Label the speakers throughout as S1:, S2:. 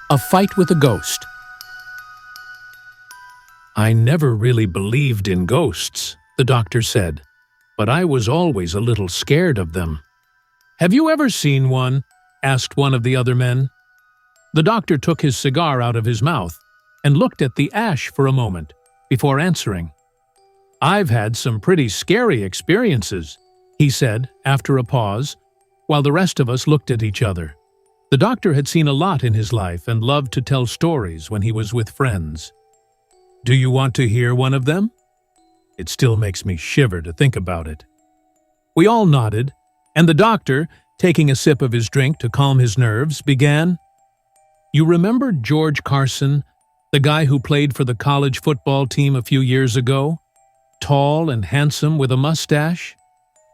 S1: A fight with a ghost. I never really believed in ghosts, the doctor said, but I was always a little scared of them. Have you ever seen one? Asked one of the other men. The doctor took his cigar out of his mouth and looked at the ash for a moment before answering. I've had some pretty scary experiences, he said after a pause, while the rest of us looked at each other. The doctor had seen a lot in his life and loved to tell stories when he was with friends. Do you want to hear one of them? It still makes me shiver to think about it. We all nodded, and the doctor, taking a sip of his drink to calm his nerves, began. You remember George Carson, the guy who played for the college football team a few years ago? Tall and handsome with a mustache?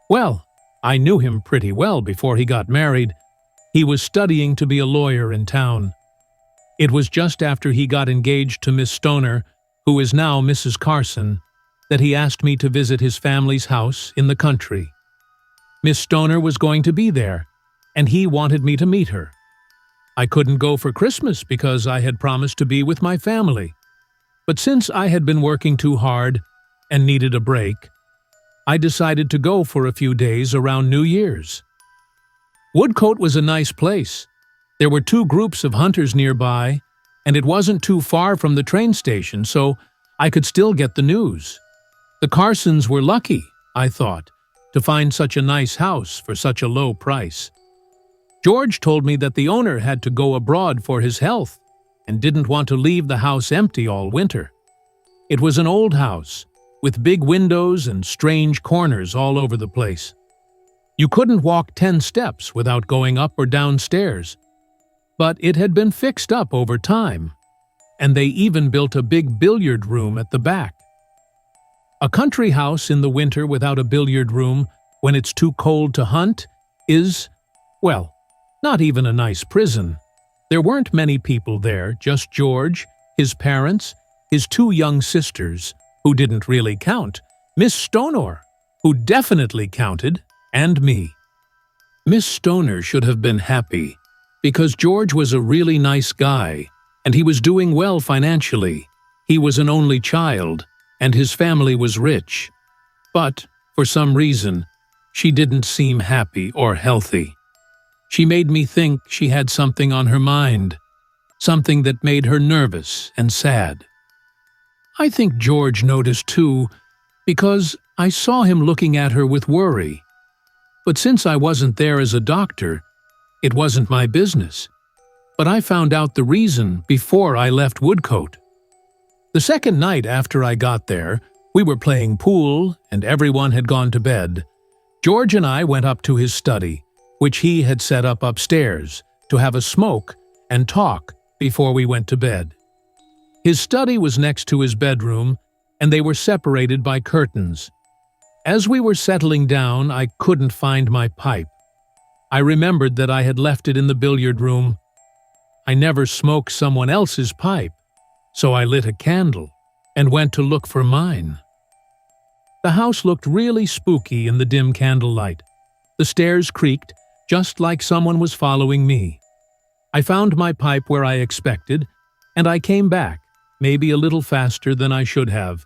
S1: Well, I knew him pretty well before he got married. He was studying to be a lawyer in town. It was just after he got engaged to Miss Stoner, who is now Mrs. Carson, that he asked me to visit his family's house in the country. Miss Stoner was going to be there, and he wanted me to meet her. I couldn't go for Christmas because I had promised to be with my family. But since I had been working too hard and needed a break, I decided to go for a few days around New Year's. Woodcote was a nice place. There were 2 groups of hunters nearby, and it wasn't too far from the train station, so I could still get the news. The Carsons were lucky, I thought, to find such a nice house for such a low price. George told me that the owner had to go abroad for his health and didn't want to leave the house empty all winter. It was an old house, with big windows and strange corners all over the place. You couldn't walk 10 steps without going up or down stairs. But it had been fixed up over time, and they even built a big billiard room at the back. A country house in the winter without a billiard room when it's too cold to hunt is, well, not even a nice prison. There weren't many people there, just George, his parents, his 2 young sisters, who didn't really count, Miss Stoner, who definitely counted, and me. Miss Stoner should have been happy, because George was a really nice guy, and he was doing well financially. He was an only child, and his family was rich. But, for some reason, she didn't seem happy or healthy. She made me think she had something on her mind, something that made her nervous and sad. I think George noticed too, because I saw him looking at her with worry. But since I wasn't there as a doctor, it wasn't my business. But I found out the reason before I left Woodcote. The second night after I got there, we were playing pool and everyone had gone to bed. George and I went up to his study, which he had set up upstairs, to have a smoke and talk before we went to bed. His study was next to his bedroom, and they were separated by curtains. As we were settling down, I couldn't find my pipe. I remembered that I had left it in the billiard room. I never smoked someone else's pipe, so I lit a candle and went to look for mine. The house looked really spooky in the dim candlelight. The stairs creaked, just like someone was following me. I found my pipe where I expected, and I came back, maybe a little faster than I should have.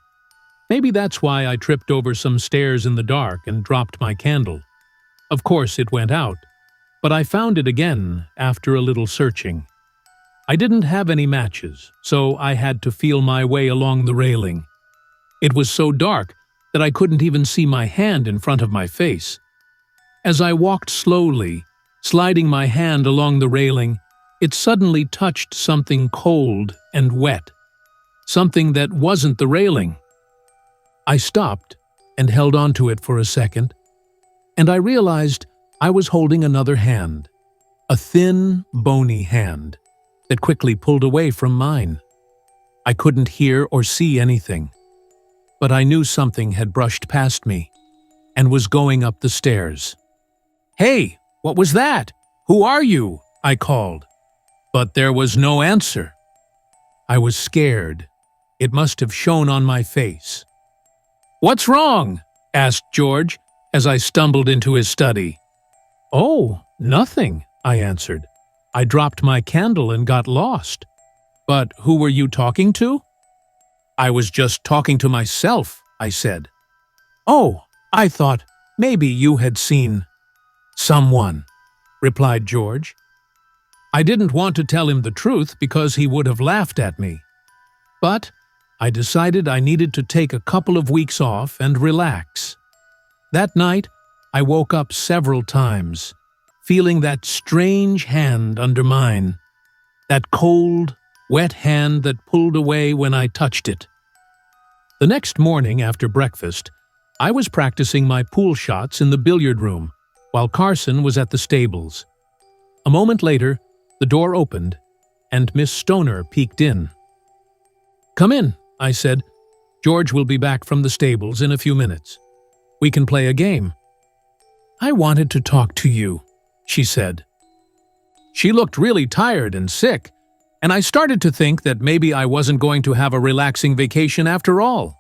S1: Maybe that's why I tripped over some stairs in the dark and dropped my candle. Of course, it went out, but I found it again after a little searching. I didn't have any matches, so I had to feel my way along the railing. It was so dark that I couldn't even see my hand in front of my face. As I walked slowly, sliding my hand along the railing, it suddenly touched something cold and wet, something that wasn't the railing. I stopped and held onto it for a second, and I realized I was holding another hand, a thin, bony hand that quickly pulled away from mine. I couldn't hear or see anything, but I knew something had brushed past me and was going up the stairs. "Hey, what was that? Who are you?" I called, but there was no answer. I was scared. It must have shown on my face. "What's wrong?" asked George as I stumbled into his study. "Oh, nothing," I answered. I dropped my candle and got lost. But who were you talking to? I was just talking to myself, I said. Oh, I thought maybe you had seen someone, replied George. I didn't want to tell him the truth because he would have laughed at me. But I decided I needed to take a couple of weeks off and relax. That night, I woke up several times, feeling that strange hand under mine, that cold, wet hand that pulled away when I touched it. The next morning after breakfast, I was practicing my pool shots in the billiard room, while Carson was at the stables. A moment later, the door opened, and Miss Stoner peeked in. "Come in," I said. "George will be back from the stables in a few minutes. We can play a game." "I wanted to talk to you," she said. She looked really tired and sick, and I started to think that maybe I wasn't going to have a relaxing vacation after all.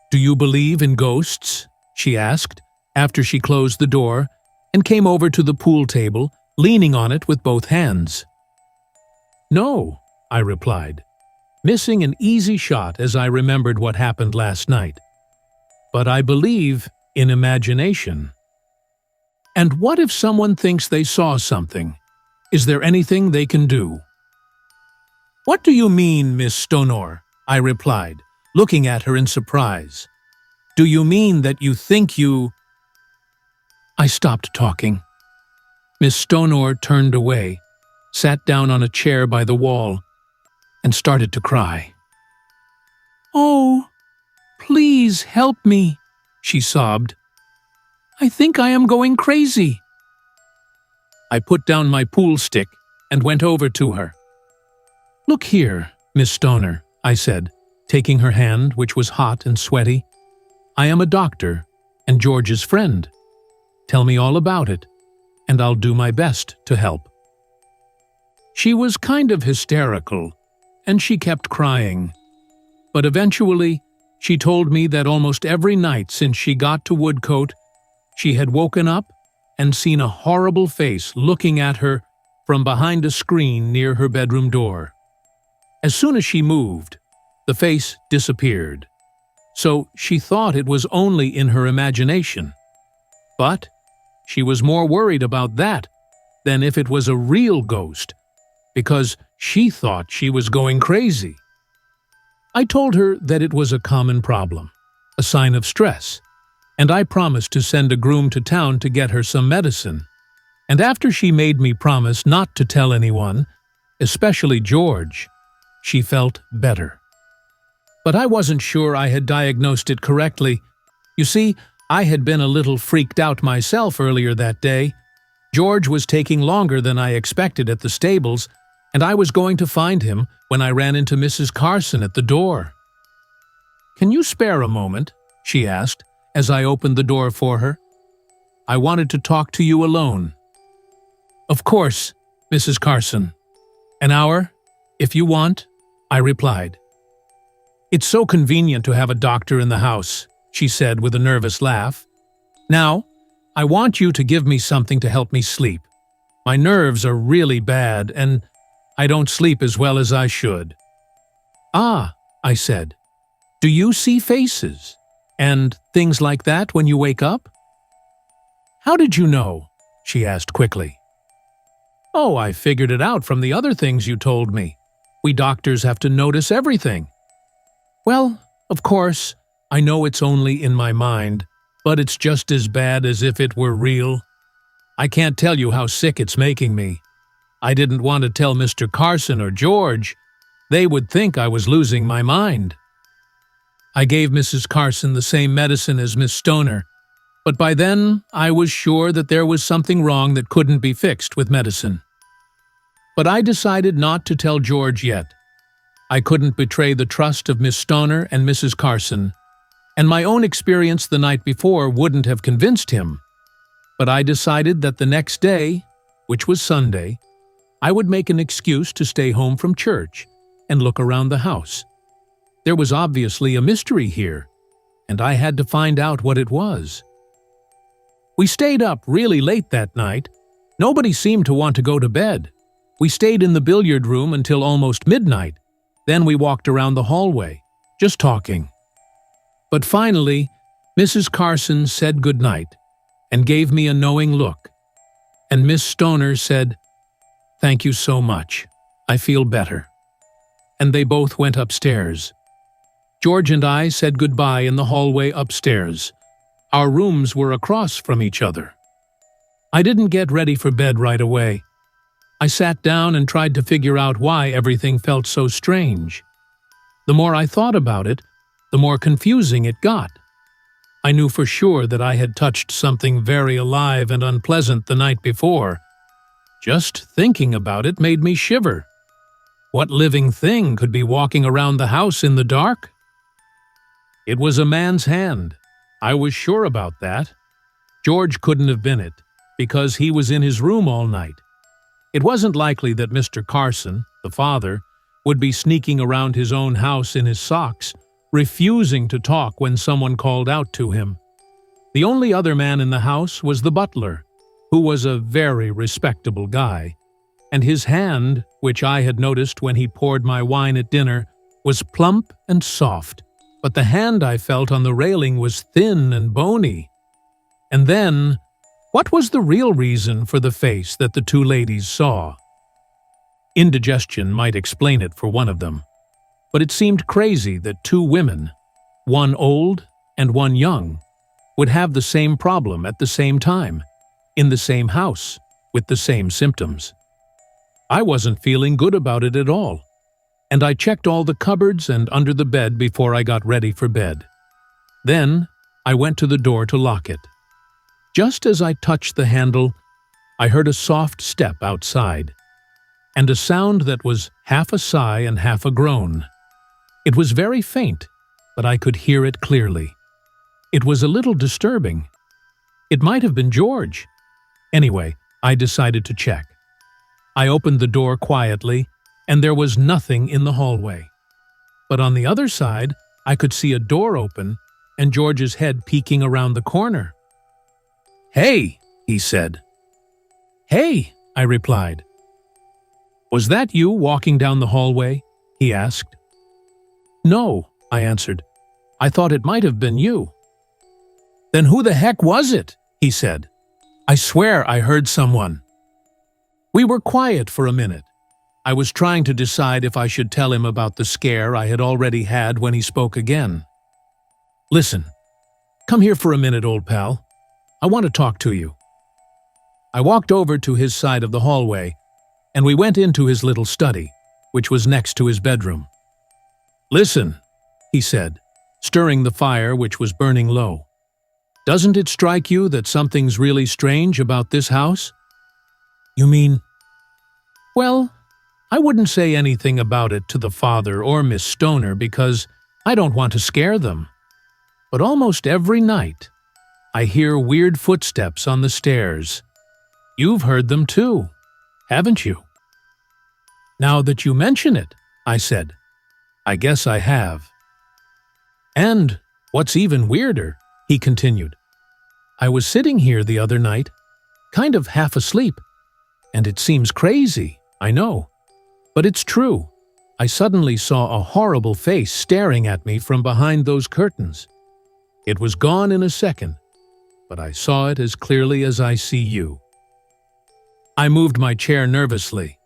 S1: "Do you believe in ghosts?" she asked, after she closed the door and came over to the pool table, leaning on it with both hands. "No," I replied, missing an easy shot as I remembered what happened last night. "But I believe in imagination." "And what if someone thinks they saw something? Is there anything they can do?" "What do you mean, Miss Stoner?" I replied, looking at her in surprise. "Do you mean that you think you—" I stopped talking. Miss Stoner turned away, sat down on a chair by the wall, and started to cry. "Oh, please help me," she sobbed. "I think I am going crazy." I put down my pool stick and went over to her. "Look here, Miss Stoner," I said, taking her hand, which was hot and sweaty. "I am a doctor and George's friend. Tell me all about it, and I'll do my best to help." She was kind of hysterical, and she kept crying. But eventually, she told me that almost every night since she got to Woodcote, she had woken up and seen a horrible face looking at her from behind a screen near her bedroom door. As soon as she moved, the face disappeared. So she thought it was only in her imagination. But she was more worried about that than if it was a real ghost, because she thought she was going crazy. I told her that it was a common problem, a sign of stress, and I promised to send a groom to town to get her some medicine. And after she made me promise not to tell anyone, especially George, she felt better. But I wasn't sure I had diagnosed it correctly. You see, I had been a little freaked out myself earlier that day. George was taking longer than I expected at the stables, and I was going to find him when I ran into Mrs. Carson at the door. "Can you spare a moment?" she asked, as I opened the door for her. "I wanted to talk to you alone." "Of course, Mrs. Carson. An hour, if you want," I replied. "It's so convenient to have a doctor in the house," she said with a nervous laugh. "Now, I want you to give me something to help me sleep. My nerves are really bad, and I don't sleep as well as I should." "Ah," I said, "do you see faces and things like that when you wake up?" "How did you know?" she asked quickly. "Oh, I figured it out from the other things you told me. We doctors have to notice everything." "Well, of course, I know it's only in my mind, but it's just as bad as if it were real. I can't tell you how sick it's making me. I didn't want to tell Mr. Carson or George. They would think I was losing my mind." I gave Mrs. Carson the same medicine as Miss Stoner, but by then I was sure that there was something wrong that couldn't be fixed with medicine. But I decided not to tell George yet. I couldn't betray the trust of Miss Stoner and Mrs. Carson, and my own experience the night before wouldn't have convinced him. But I decided that the next day, which was Sunday, I would make an excuse to stay home from church and look around the house. There was obviously a mystery here, and I had to find out what it was. We stayed up really late that night, Nobody seemed to want to go to bed. We stayed in the billiard room until almost midnight. Then we walked around the hallway, just talking. But finally, Mrs. Carson said goodnight and gave me a knowing look. And Miss Stoner said, "Thank you so much. I feel better." And they both went upstairs. George and I said goodbye in the hallway upstairs. Our rooms were across from each other. I didn't get ready for bed right away. I sat down and tried to figure out why everything felt so strange. The more I thought about it, the more confusing it got. I knew for sure that I had touched something very alive and unpleasant the night before. Just thinking about it made me shiver. What living thing could be walking around the house in the dark? It was a man's hand. I was sure about that. George couldn't have been it, because he was in his room all night. It wasn't likely that Mr. Carson, the father, would be sneaking around his own house in his socks, refusing to talk when someone called out to him. The only other man in the house was the butler, who was a very respectable guy, and his hand, which I had noticed when he poured my wine at dinner, was plump and soft, but the hand I felt on the railing was thin and bony. And then, what was the real reason for the face that the two ladies saw? Indigestion might explain it for one of them, but it seemed crazy that two women, one old and one young, would have the same problem at the same time, in the same house, with the same symptoms. I wasn't feeling good about it at all, and I checked all the cupboards and under the bed before I got ready for bed. Then I went to the door to lock it. Just as I touched the handle, I heard a soft step outside, and a sound that was half a sigh and half a groan. It was very faint, but I could hear it clearly. It was a little disturbing. It might have been George. Anyway, I decided to check. I opened the door quietly, and there was nothing in the hallway. But on the other side, I could see a door open and George's head peeking around the corner. "Hey," he said. "Hey," I replied. "Was that you walking down the hallway?" he asked. "No," I answered. "I thought it might have been you." "Then who the heck was it?" he said. "I swear I heard someone." We were quiet for a minute. I was trying to decide if I should tell him about the scare I had already had when he spoke again. "Listen, come here for a minute, old pal. I want to talk to you." I walked over to his side of the hallway, and we went into his little study, which was next to his bedroom. "Listen," he said, stirring the fire which was burning low. "Doesn't it strike you that something's really strange about this house?" "You mean?" "Well, I wouldn't say anything about it to the father or Miss Stoner because I don't want to scare them. But almost every night, I hear weird footsteps on the stairs. You've heard them too, haven't you?" "Now that you mention it," I said, "I guess I have." "And what's even weirder," he continued, "I was sitting here the other night, kind of half asleep, and it seems crazy, I know, but it's true. I suddenly saw a horrible face staring at me from behind those curtains. It was gone in a second, but I saw it as clearly as I see you." I moved my chair nervously.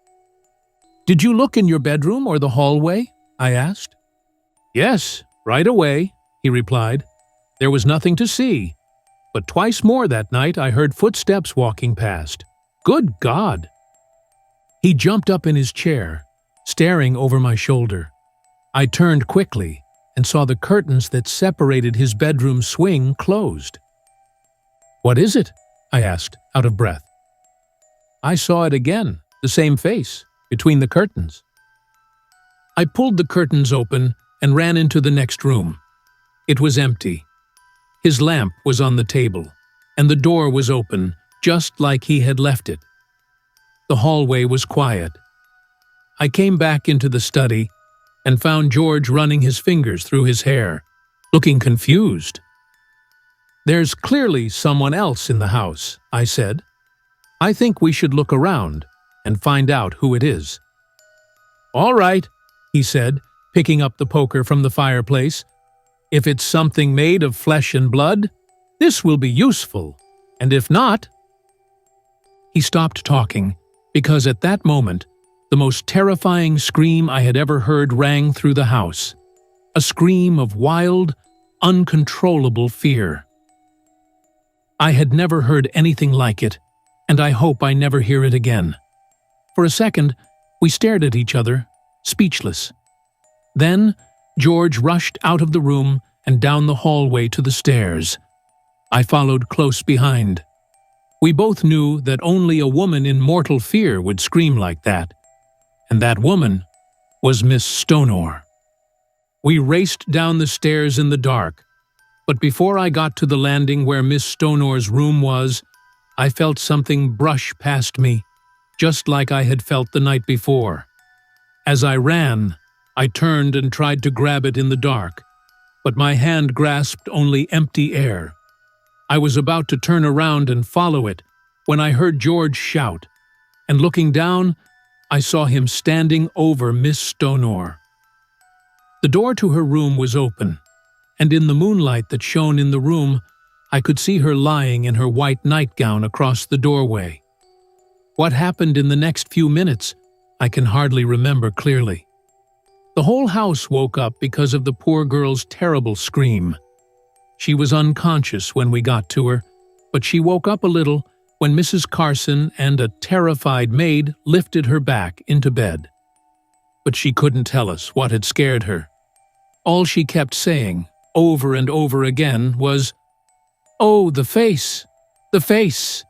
S1: "Did you look in your bedroom or the hallway?" I asked. "Yes, right away," he replied. "There was nothing to see, but twice more that night I heard footsteps walking past. Good God!" He jumped up in his chair, staring over my shoulder. I turned quickly and saw the curtains that separated his bedroom swing closed. "What is it?" I asked, out of breath. I saw it again, the same face, between the curtains. I pulled the curtains open and ran into the next room. It was empty. His lamp was on the table, and the door was open, just like he had left it. The hallway was quiet. I came back into the study and found George running his fingers through his hair, looking confused. "There's clearly someone else in the house," I said. I think we should look around and find out who it is." "All right," he said, picking up the poker from the fireplace. "If it's something made of flesh and blood, this will be useful, and if not—" He stopped talking, because at that moment, the most terrifying scream I had ever heard rang through the house. A scream of wild, uncontrollable fear. I had never heard anything like it, and I hope I never hear it again. For a second, we stared at each other, speechless. Then, George rushed out of the room and down the hallway to the stairs. I followed close behind. We both knew that only a woman in mortal fear would scream like that, and that woman was Miss Stonor. We raced down the stairs in the dark, but before I got to the landing where Miss Stonor's room was, I felt something brush past me, just like I had felt the night before. As I ran, I turned and tried to grab it in the dark, but my hand grasped only empty air. I was about to turn around and follow it when I heard George shout, and looking down, I saw him standing over Miss Stonor. The door to her room was open, and in the moonlight that shone in the room, I could see her lying in her white nightgown across the doorway. What happened in the next few minutes, I can hardly remember clearly. The whole house woke up because of the poor girl's terrible scream. She was unconscious when we got to her, but she woke up a little when Mrs. Carson and a terrified maid lifted her back into bed. But she couldn't tell us what had scared her. All she kept saying, over and over again, was, "Oh, the face! The face!"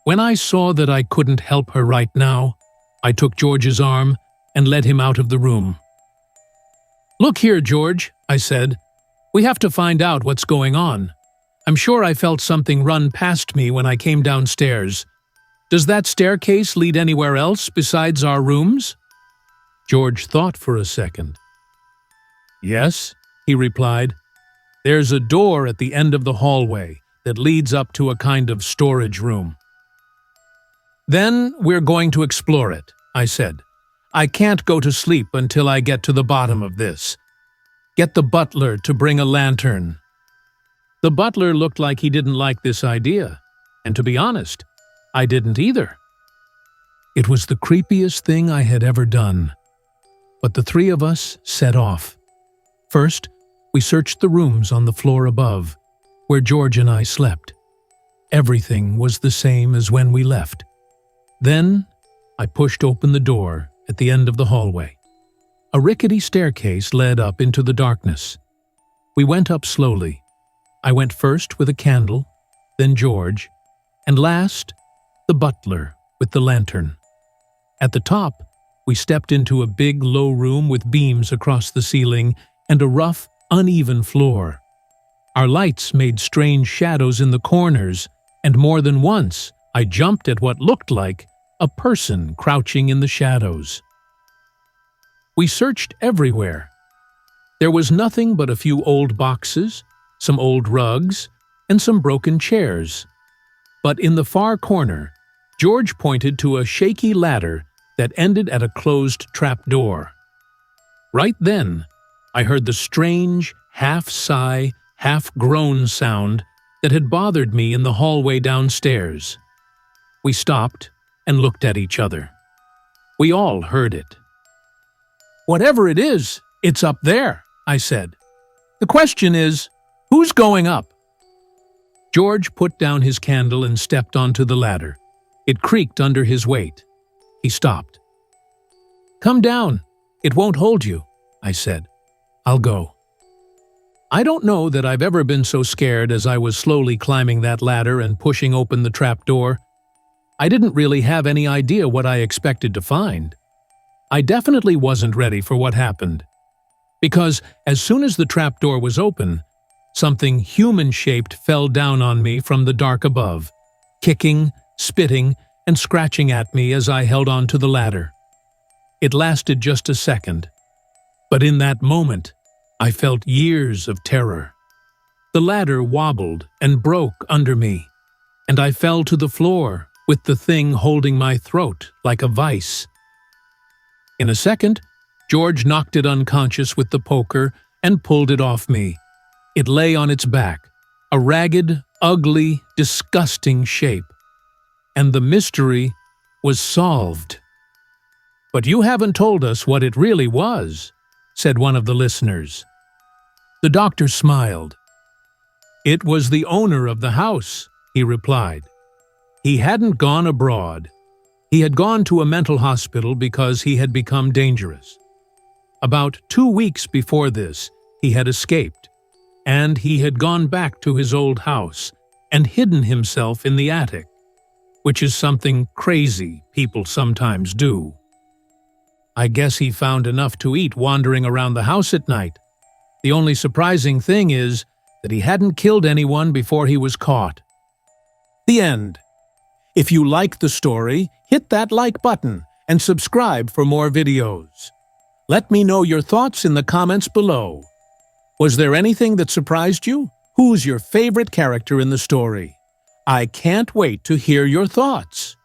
S1: When I saw that I couldn't help her right now, I took George's arm and led him out of the room. "Look here, George," I said. "We have to find out what's going on. I'm sure I felt something run past me when I came downstairs. Does that staircase lead anywhere else besides our rooms?" George thought for a second. "Yes," he replied. "There's a door at the end of the hallway that leads up to a kind of storage room." "Then we're going to explore it," I said. "I can't go to sleep until I get to the bottom of this. Get the butler to bring a lantern." The butler looked like he didn't like this idea, and to be honest, I didn't either. It was the creepiest thing I had ever done. But the three of us set off. First, we searched the rooms on the floor above, where George and I slept. Everything was the same as when we left. Then, I pushed open the door at the end of the hallway. A rickety staircase led up into the darkness. We went up slowly. I went first with a candle, then George, and last, the butler with the lantern. At the top, we stepped into a big, low room with beams across the ceiling and a rough, uneven floor. Our lights made strange shadows in the corners, and more than once, I jumped at what looked like a person crouching in the shadows. We searched everywhere. There was nothing but a few old boxes, some old rugs, and some broken chairs. But in the far corner, George pointed to a shaky ladder that ended at a closed trapdoor. Right then, I heard the strange, half-sigh, half-groan sound that had bothered me in the hallway downstairs. We stopped and looked at each other. We all heard it. "Whatever it is, it's up there," I said. "The question is, who's going up?" George put down his candle and stepped onto the ladder. It creaked under his weight. He stopped. "Come down. It won't hold you," I said. "I'll go." I don't know that I've ever been so scared as I was slowly climbing that ladder and pushing open the trapdoor. I didn't really have any idea what I expected to find. I definitely wasn't ready for what happened. Because as soon as the trapdoor was open, something human-shaped fell down on me from the dark above, kicking, spitting, and scratching at me as I held on to the ladder. It lasted just a second, but in that moment, I felt years of terror. The ladder wobbled and broke under me, and I fell to the floor, with the thing holding my throat like a vice. In a second, George knocked it unconscious with the poker and pulled it off me. It lay on its back, a ragged, ugly, disgusting shape. And the mystery was solved. "But you haven't told us what it really was," said one of the listeners. The doctor smiled. "It was the owner of the house," he replied. "He hadn't gone abroad. He had gone to a mental hospital because he had become dangerous. About 2 weeks before this, he had escaped, and he had gone back to his old house and hidden himself in the attic, which is something crazy people sometimes do. I guess he found enough to eat wandering around the house at night. The only surprising thing is that he hadn't killed anyone before he was caught." The end. If you like the story, hit that like button and subscribe for more videos. Let me know your thoughts in the comments below. Was there anything that surprised you? Who's your favorite character in the story? I can't wait to hear your thoughts.